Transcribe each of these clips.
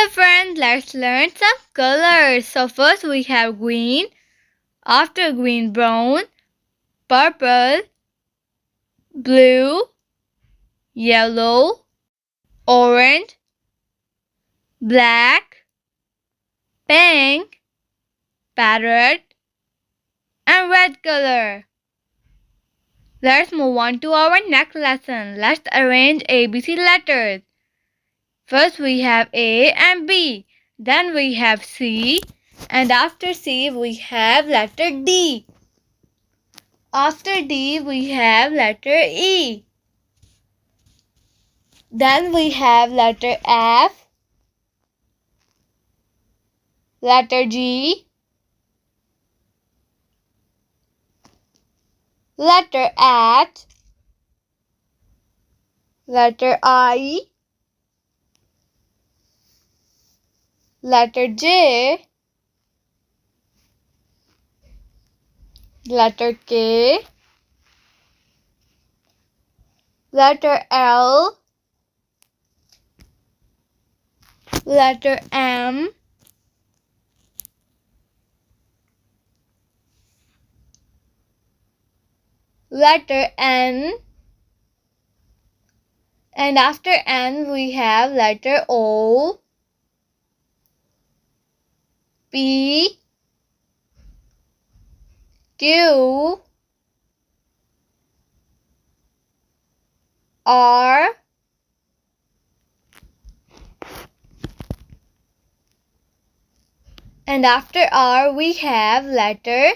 Hello friends, let's learn some colors. So first we have green, after green brown, purple, blue, yellow, orange, black, pink, parrot, and red color. Let's move on to our next lesson. Let's arrange ABC letters. First we have A and B. Then we have C. And after C we have letter D. After D we have letter E. Then we have letter F, letter G, letter H, letter I, letter J, letter K, letter L, letter M, letter N, and after N we have letter O, P, Q, R, and after R we have letter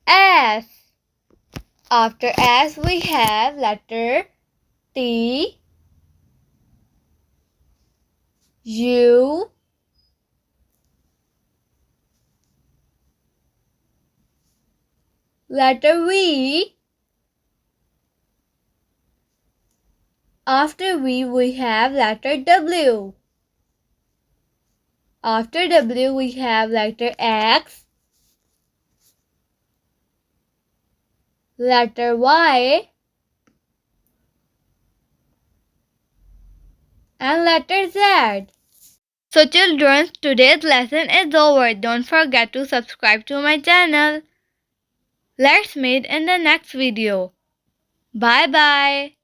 S. After S we have letter T, U, letter V. After V we have letter W. After W we have letter X, letter Y, and letter Z. So children, today's lesson is over. Don't forget to subscribe to my channel. Let's meet in the next video. Bye bye.